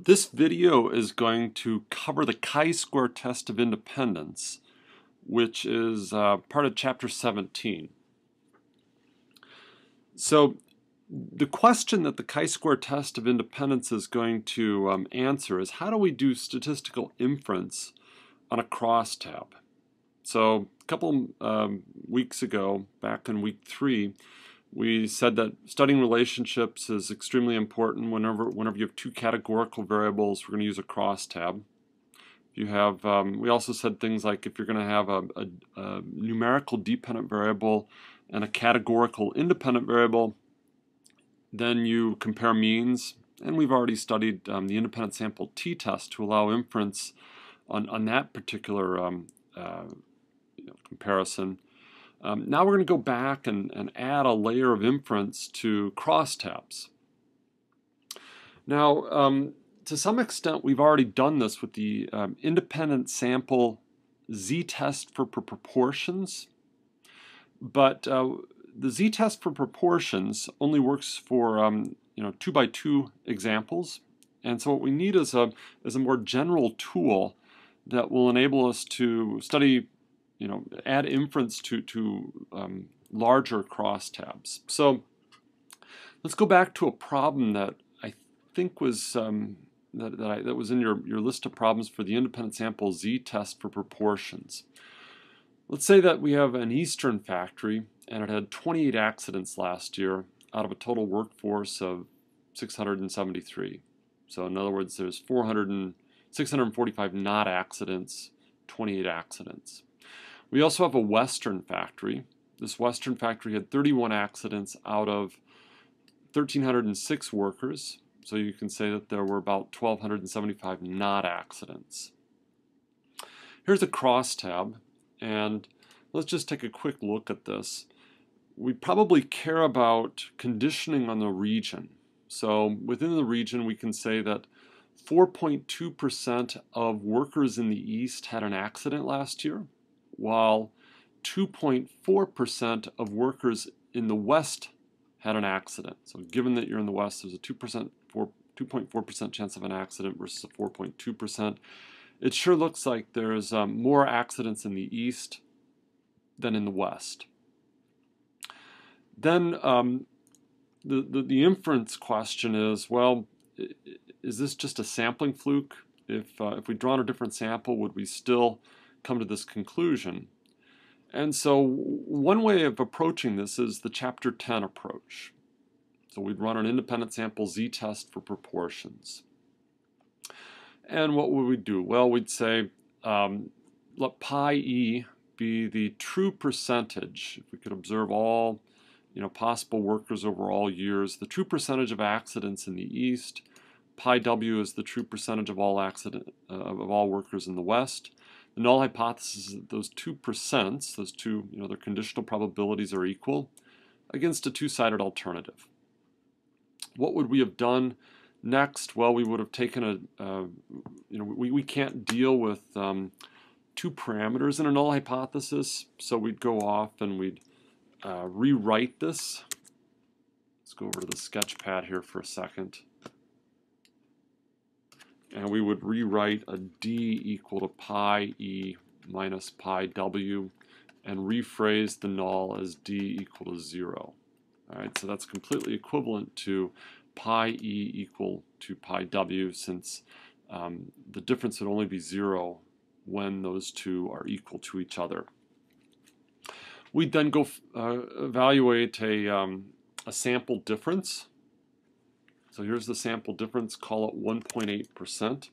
This video is going to cover the chi-square test of independence, which is part of chapter 17. So the question that the chi-square test of independence is going to answer is, how do we do statistical inference on a crosstab? So a couple weeks ago, back in week 3, we said that studying relationships is extremely important. Whenever you have two categorical variables, we're going to use a crosstab. You have, we also said things like if you're going to have a numerical dependent variable and a categorical independent variable, then you compare means. And we've already studied the independent sample t-test to allow inference on that particular comparison. Now we're going to go back and add a layer of inference to crosstabs. Now, to some extent, we've already done this with the independent sample z-test for proportions, but the z-test for proportions only works for 2x2 examples, and so what we need is a more general tool that will enable us to study, add inference to larger crosstabs. So let's go back to a problem that I think was that was in your list of problems for the independent sample z-test for proportions. Let's say that we have an Eastern factory and it had 28 accidents last year out of a total workforce of 673. So in other words, there's 645 not accidents, 28 accidents. We also have a Western factory. This Western factory had 31 accidents out of 1,306 workers. So you can say that there were about 1,275 not accidents. Here's a crosstab, and let's just take a quick look at this. We probably care about conditioning on the region. So within the region, we can say that 4.2% of workers in the East had an accident last year, while 2.4% of workers in the West had an accident. So given that you're in the West, there's a 2.4% chance of an accident versus a 4.2%. It sure looks like there's more accidents in the East than in the West. Then the inference question is, well, is this just a sampling fluke? If we'd drawn a different sample, would we still come to this conclusion? And so one way of approaching this is the chapter 10 approach. So we'd run an independent sample z-test for proportions. And what would we do? Well, we'd say let pi e be the true percentage. If we could observe all possible workers over all years, the true percentage of accidents in the East. Pi w is the true percentage of all workers in the West. The null hypothesis is that those 2%, those two, their conditional probabilities are equal against a two-sided alternative. What would we have done next? Well, we would have taken we can't deal with two parameters in a null hypothesis, so we'd go off and we'd rewrite this. Let's go over to the sketch pad here for a second. And we would rewrite a d equal to pi e minus pi w and rephrase the null as d equal to 0. All right, so that's completely equivalent to pi e equal to pi w, since the difference would only be 0 when those two are equal to each other. We'd then go evaluate a sample difference. So here's the sample difference, call it 1.8%.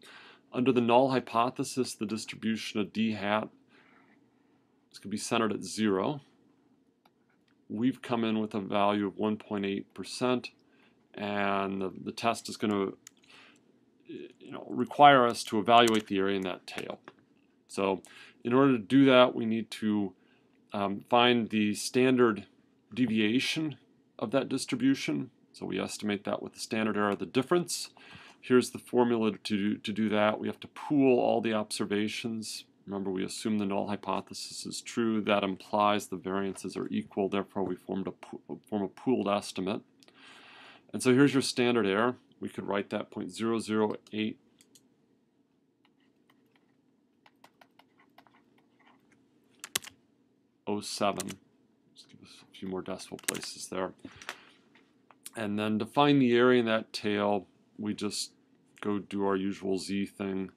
Under the null hypothesis, the distribution of d hat is going to be centered at 0. We've come in with a value of 1.8%, and the test is going to require us to evaluate the area in that tail. So in order to do that, we need to find the standard deviation of that distribution. So we estimate that with the standard error of the difference. Here's the formula to do that. We have to pool all the observations. Remember, we assume the null hypothesis is true. That implies the variances are equal. Therefore, we form a pooled estimate. And so here's your standard error. we could write that 0.008 07. Just give us a few more decimal places there. And then to find the area in that tail, we just go do our usual Z thing,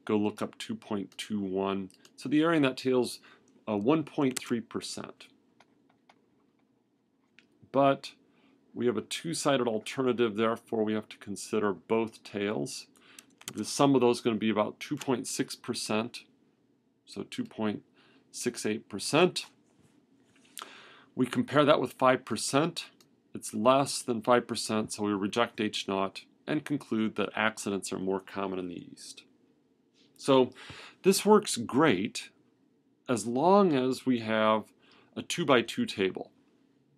go look up 2.21. So the area in that tail is 1.3%. But we have a two-sided alternative, therefore we have to consider both tails. The sum of those is going to be about 2.6%, so 2.68%. We compare that with 5%. It's less than 5%, so we reject H0 and conclude that accidents are more common in the East. So this works great as long as we have a 2x2 table.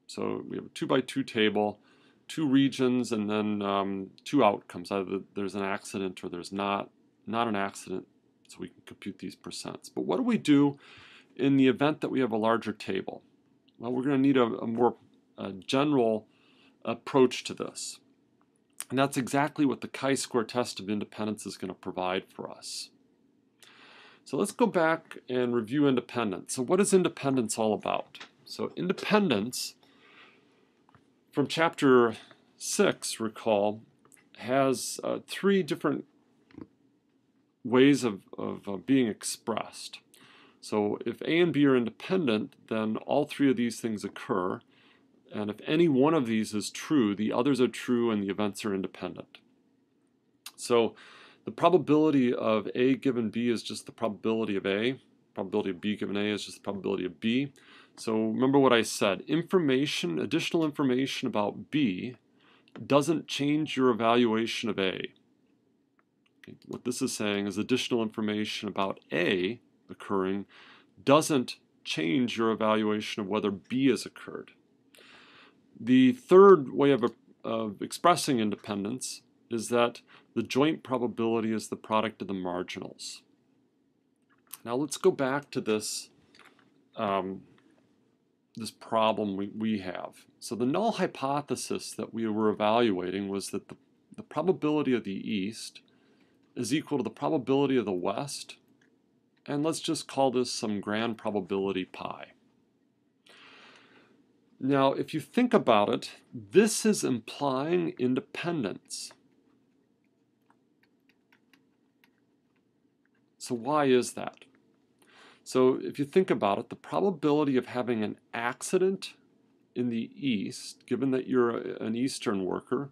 So we have a 2x2 table, two regions, and then two outcomes. Either there's an accident or there's not an accident, so we can compute these percents. But what do we do in the event that we have a larger table? Well, we're going to need a more general approach to this. And that's exactly what the chi-square test of independence is going to provide for us. So let's go back and review independence. So what is independence all about? So independence, from chapter 6, recall, has three different ways of being expressed. So if A and B are independent, then all three of these things occur. And if any one of these is true, the others are true and the events are independent. So the probability of A given B is just the probability of A. Probability of B given A is just the probability of B. So remember what I said. Additional information about B doesn't change your evaluation of A. Okay. What this is saying is additional information about A occurring doesn't change your evaluation of whether B has occurred. The third way of expressing independence is that the joint probability is the product of the marginals. Now let's go back to this this problem we have. So the null hypothesis that we were evaluating was that the probability of the East is equal to the probability of the West, and let's just call this some grand probability pi. Now, if you think about it, this is implying independence. So why is that? So if you think about it, the probability of having an accident in the East, given that you're an Eastern worker,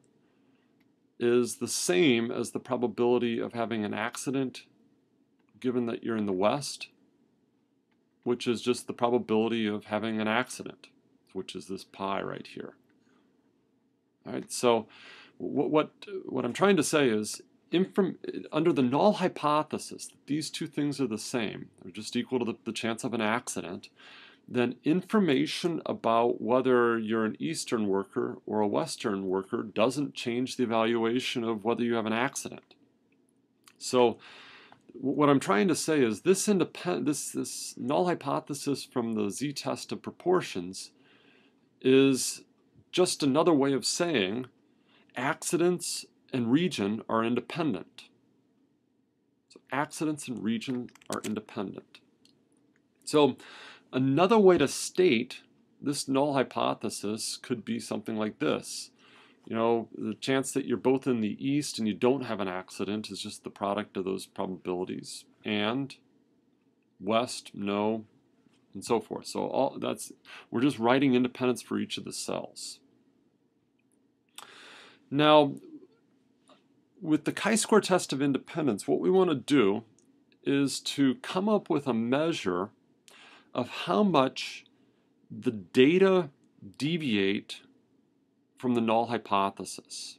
is the same as the probability of having an accident given that you're in the West, which is just the probability of having an accident, which is this pi right here. All right, so what I'm trying to say is, under the null hypothesis that these two things are the same, they're just equal to the chance of an accident, then information about whether you're an Eastern worker or a Western worker doesn't change the evaluation of whether you have an accident. So what I'm trying to say is this null hypothesis from the z-test of proportions is just another way of saying accidents and region are independent. So accidents and region are independent. So another way to state this null hypothesis could be something like this. You know, the chance that you're both in the East and you don't have an accident is just the product of those probabilities. And West, no, and so forth. So we're just writing independence for each of the cells. Now, with the chi-square test of independence, what we want to do is to come up with a measure of how much the data deviate from the null hypothesis.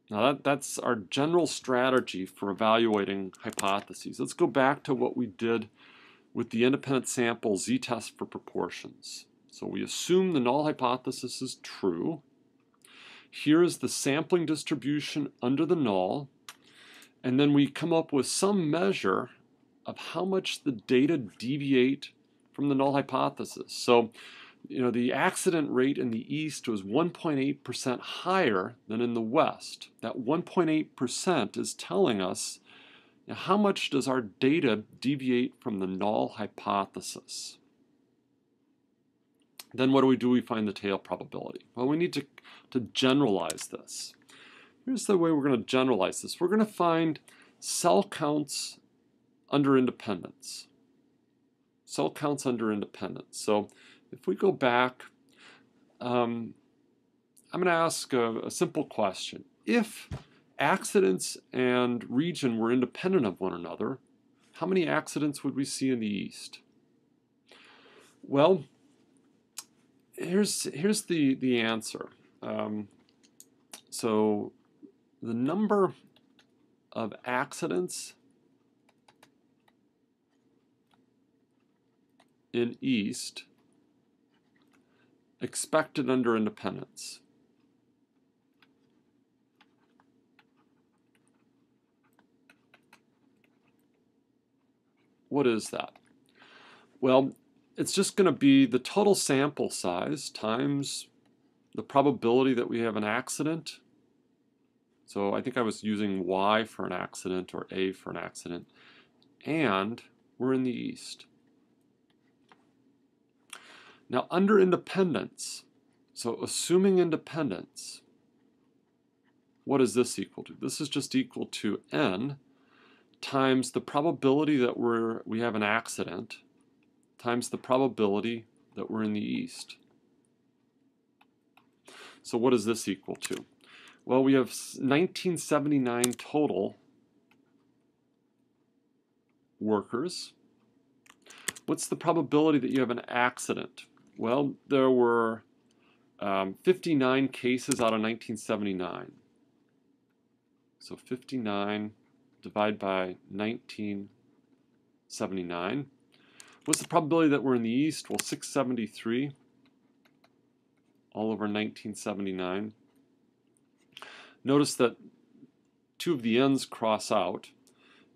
Now that's our general strategy for evaluating hypotheses. Let's go back to what we did with the independent sample z-test for proportions. So we assume the null hypothesis is true. Here is the sampling distribution under the null, and then we come up with some measure of how much the data deviate from the null hypothesis. So the accident rate in the East was 1.8% higher than in the West. That 1.8% is telling us how much does our data deviate from the null hypothesis. Then what do? We find the tail probability. Well, we need to generalize this. Here's the way we're going to generalize this. We're going to find cell counts under independence. Cell counts under independence. So if we go back, I'm going to ask a simple question. If accidents and region were independent of one another, how many accidents would we see in the East? Well, here's the answer. So the number of accidents in East expected under independence. What is that? Well, it's just going to be the total sample size times the probability that we have an accident. So I think I was using Y for an accident or A for an accident. And we're in the East. Now under independence, so assuming independence, what is this equal to? This is just equal to N times the probability that we have an accident times the probability that we're in the East. So what is this equal to? Well, we have 1979 total workers. What's the probability that you have an accident? Well, there were 59 cases out of 1979. So 59 divided by 1979. What's the probability that we're in the East? Well, 673 all over 1979. Notice that two of the n's cross out,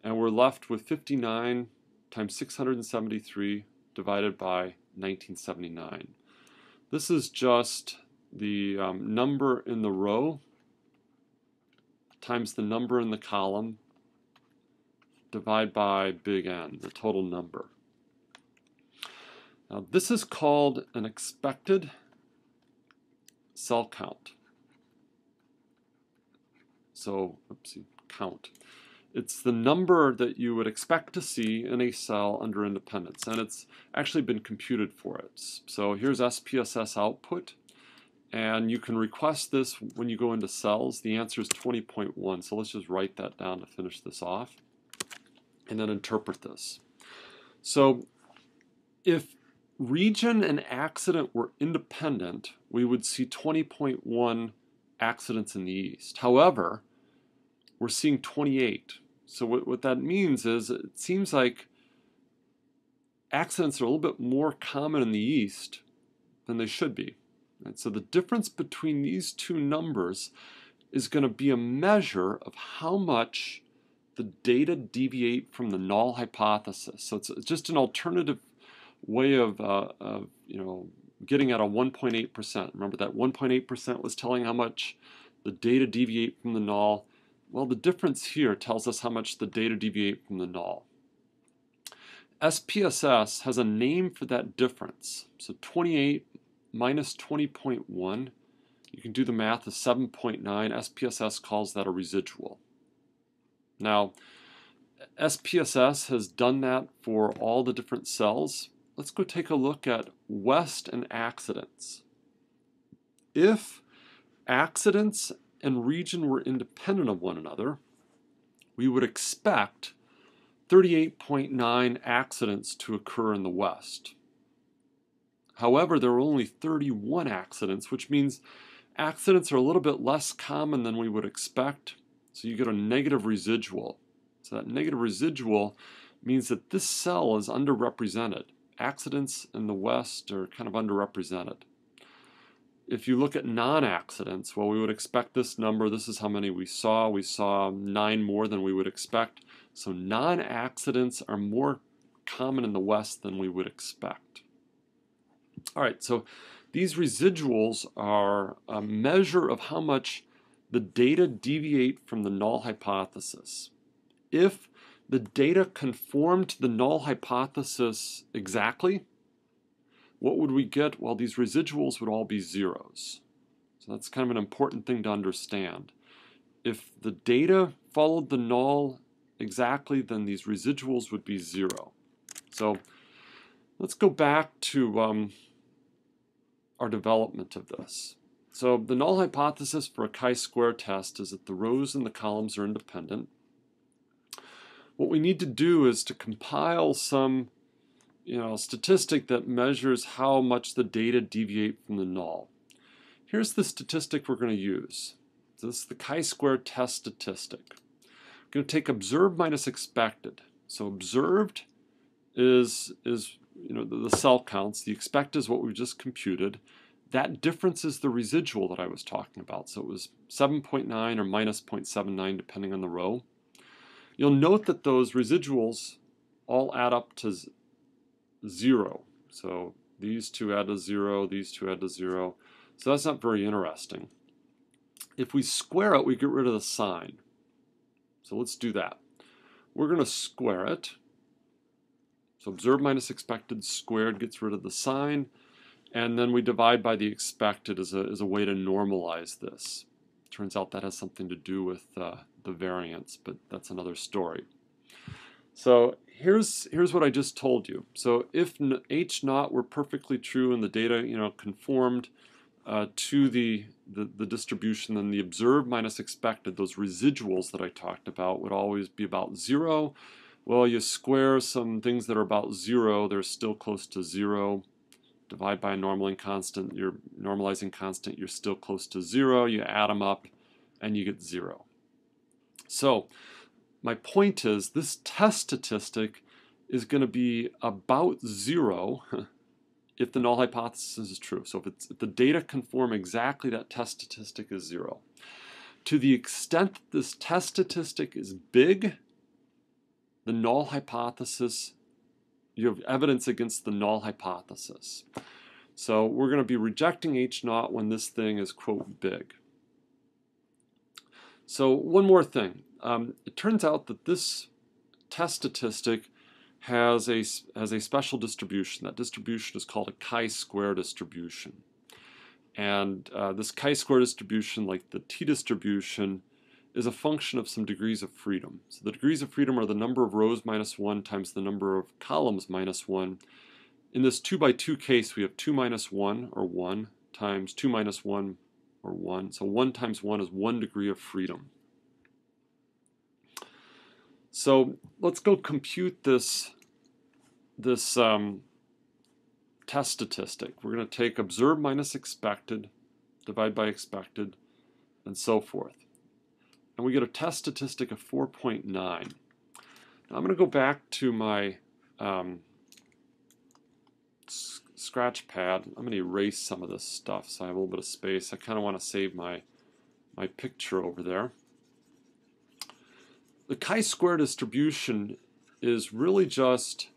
and we're left with 59 times 673 divided by 1979. This is just the number in the row times the number in the column divided by big N, the total number. Now this is called an expected cell count. So, count. It's the number that you would expect to see in a cell under independence, and it's actually been computed for it. So here's SPSS output, and you can request this when you go into cells. The answer is 20.1, so let's just write that down to finish this off, and then interpret this. So if region and accident were independent, we would see 20.1 accidents in the East. However, we're seeing 28. So what that means is it seems like accidents are a little bit more common in the East than they should be. And so the difference between these two numbers is going to be a measure of how much the data deviate from the null hypothesis. So it's just an alternative way of getting at a 1.8%. Remember that 1.8% was telling how much the data deviate from the null. Well, the difference here tells us how much the data deviate from the null. SPSS has a name for that difference. So 28 minus 20.1, you can do the math as 7.9. SPSS calls that a residual. Now, SPSS has done that for all the different cells. Let's go take a look at West and accidents. If accidents and region were independent of one another, we would expect 38.9 accidents to occur in the West. However, there are only 31 accidents, which means accidents are a little bit less common than we would expect, so you get a negative residual. So that negative residual means that this cell is underrepresented. Accidents in the West are kind of underrepresented. If you look at non-accidents, well, we would expect this number. This is how many we saw. We saw 9 more than we would expect. So non-accidents are more common in the West than we would expect. All right, so these residuals are a measure of how much the data deviate from the null hypothesis. If the data conform to the null hypothesis exactly, what would we get? Well, these residuals would all be zeros. So that's kind of an important thing to understand. If the data followed the null exactly, then these residuals would be zero. So let's go back to our development of this. So the null hypothesis for a chi-square test is that the rows and the columns are independent. What we need to do is to compile some statistic that measures how much the data deviate from the null. Here's the statistic we're going to use. So this is the chi-square test statistic. We're going to take observed minus expected. So observed is the cell counts. The expected is what we just computed. That difference is the residual that I was talking about. So it was 7.9 or minus 0.79 depending on the row. You'll note that those residuals all add up to 0. So these two add to 0, these two add to 0. So that's not very interesting. If we square it, we get rid of the sign. So let's do that. We're going to square it. So observed minus expected squared gets rid of the sign. And then we divide by the expected as a way to normalize this. Turns out that has something to do with the variance, but that's another story. So here's what I just told you. So if H naught were perfectly true and the data conformed to the distribution, then the observed minus expected, those residuals that I talked about, would always be about 0. Well, you square some things that are about 0, they're still close to 0. Divide by a normalizing constant, you're still close to 0. You add them up and you get 0. So my point is this test statistic is going to be about 0 if the null hypothesis is true. So if the data conform exactly, that test statistic is 0. To the extent that this test statistic is big, the null hypothesis, you have evidence against the null hypothesis. So we're going to be rejecting H naught when this thing is, quote, big. So one more thing. It turns out that this test statistic has a special distribution. That distribution is called a chi-square distribution. And this chi-square distribution, like the t-distribution, is a function of some degrees of freedom. So the degrees of freedom are the number of rows minus 1 times the number of columns minus 1. In this 2 by 2 case, we have 2 minus 1, or 1, times 2 minus 1, or 1. So 1 times 1 is 1 degree of freedom. So let's go compute this test statistic. We're going to take observed minus expected, divide by expected, and so forth. And we get a test statistic of 4.9. Now I'm going to go back to my scratch pad. I'm going to erase some of this stuff so I have a little bit of space. I kind of want to save my picture over there. The chi-square distribution is really just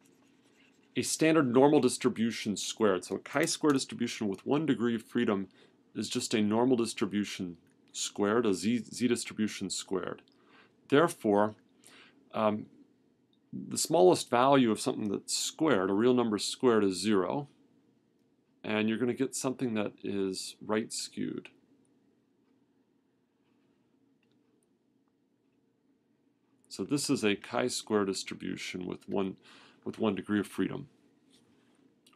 a standard normal distribution squared. So a chi-square distribution with 1 degree of freedom is just a normal distribution squared, a z distribution squared. Therefore, the smallest value of something that's squared, a real number squared, is 0. And you're going to get something that is right skewed. So this is a chi-square distribution with one degree of freedom.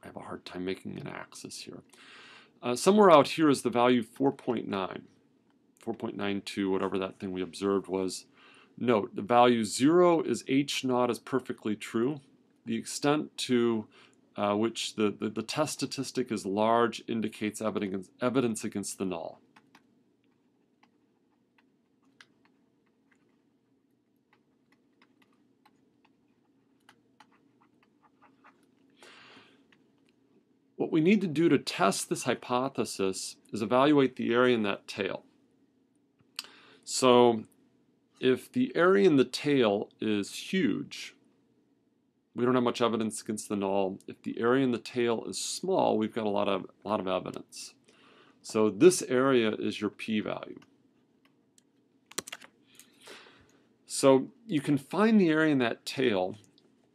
I have a hard time making an axis here. Somewhere out here is the value 4.9, 4.92, whatever that thing we observed was. Note, the value 0 is H naught is perfectly true. The extent to which the test statistic is large indicates evidence against the null. What we need to do to test this hypothesis is evaluate the area in that tail. So if the area in the tail is huge, we don't have much evidence against the null. If the area in the tail is small, we've got a lot of evidence. So this area is your p-value. So you can find the area in that tail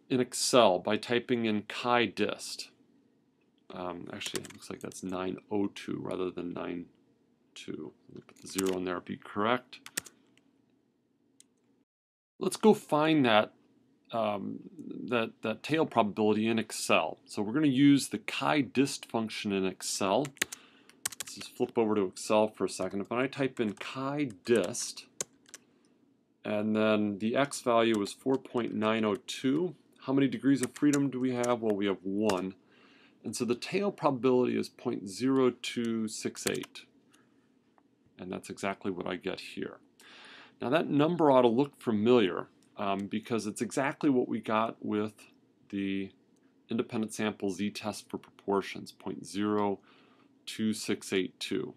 in Excel by typing in chi-dist. Actually, it looks like that's 902 rather than 92. Let me put the 0 in there to be correct. Let's go find that that tail probability in Excel. So we're going to use the chi-dist function in Excel. Let's just flip over to Excel for a second. If I type in chi-dist, and then the x value is 4.902, how many degrees of freedom do we have? Well, we have 1. And so the tail probability is 0.0268. And that's exactly what I get here. Now that number ought to look familiar because it's exactly what we got with the independent sample z-test for proportions, 0.02682.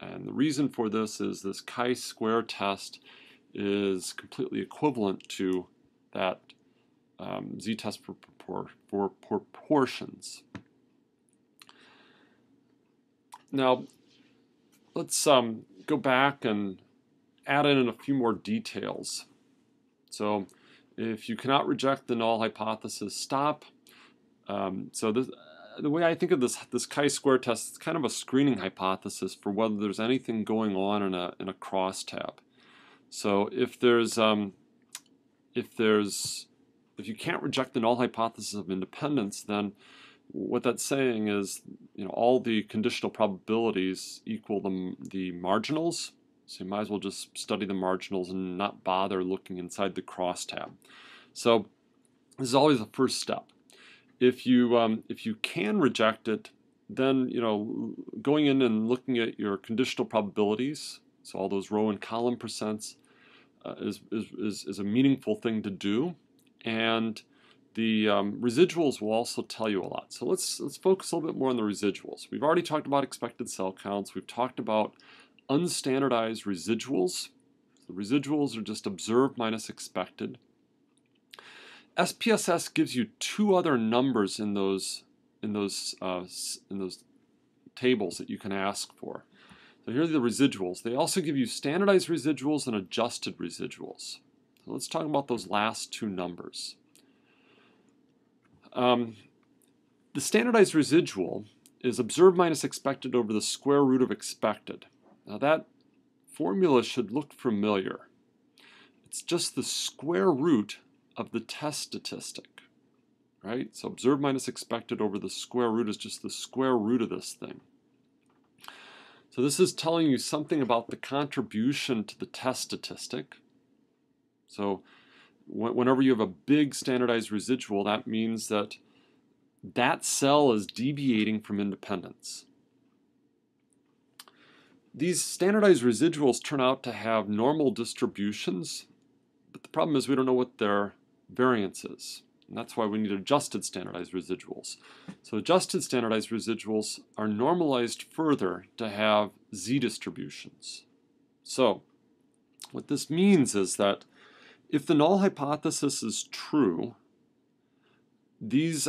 And the reason for this is this chi-square test is completely equivalent to that z-test for proportions. Now, let's go back and add in a few more details. So, if you cannot reject the null hypothesis, stop. So the way I think of this chi-square test, it's kind of a screening hypothesis for whether there's anything going on in a crosstab. So if you can't reject the null hypothesis of independence, then what that's saying is, all the conditional probabilities equal the marginals. So you might as well just study the marginals and not bother looking inside the crosstab. So this is always the first step. If you can reject it, then going in and looking at your conditional probabilities, so all those row and column percents, is a meaningful thing to do, and the residuals will also tell you a lot. So let's focus a little bit more on the residuals. We've already talked about expected cell counts. We've talked about unstandardized residuals. The residuals are just observed minus expected. SPSS gives you two other numbers in those tables that you can ask for. So here are the residuals. They also give you standardized residuals and adjusted residuals. So let's talk about those last two numbers. The standardized residual is observed minus expected over the square root of expected. Now that formula should look familiar. It's just the square root of the test statistic, right? So observed minus expected over the square root is just the square root of this thing. So this is telling you something about the contribution to the test statistic. So whenever you have a big standardized residual, that means that that cell is deviating from independence. These standardized residuals turn out to have normal distributions, but the problem is we don't know what their variance is. And that's why we need adjusted standardized residuals. So adjusted standardized residuals are normalized further to have z distributions. So what this means is that if the null hypothesis is true, these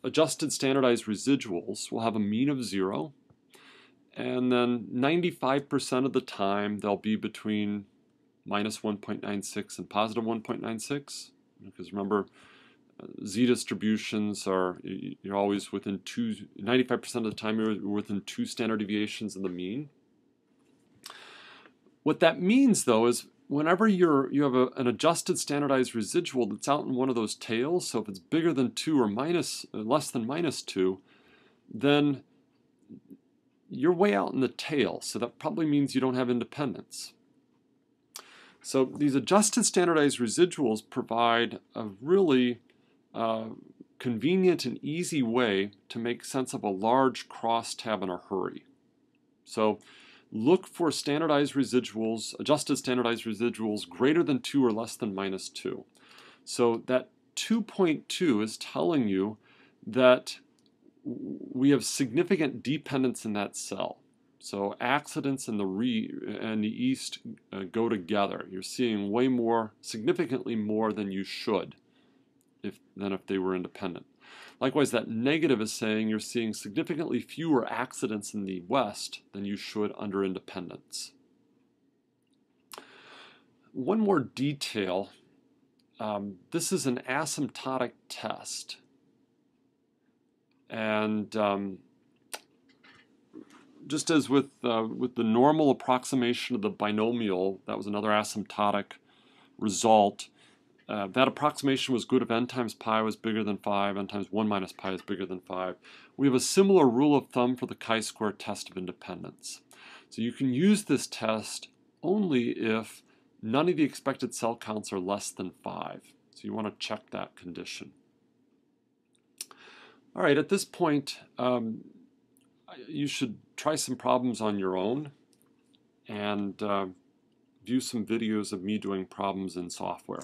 adjusted standardized residuals will have a mean of 0, and then 95% of the time they'll be between minus 1.96 and positive 1.96, because remember, z distributions are, you're always within 95% of the time you're within 2 standard deviations of the mean. What that means though is whenever you have an adjusted standardized residual that's out in one of those tails, so if it's bigger than 2 or less than minus 2, then you're way out in the tail, so that probably means you don't have independence. So these adjusted standardized residuals provide a really convenient and easy way to make sense of a large crosstab in a hurry. So look for standardized residuals, adjusted standardized residuals greater than 2 or less than minus 2. So that 2.2 is telling you that we have significant dependence in that cell. So accidents and the east go together. You're seeing way more, significantly more than you should than if they were independent. Likewise, that negative is saying you're seeing significantly fewer accidents in the west than you should under independence. One more detail. This is an asymptotic test. And just as with the normal approximation of the binomial, that was another asymptotic result. That approximation was good if n times pi was bigger than 5, n times 1 minus pi is bigger than 5. We have a similar rule of thumb for the chi-square test of independence. So you can use this test only if none of the expected cell counts are less than 5. So you want to check that condition. All right, at this point, you should try some problems on your own and view some videos of me doing problems in software.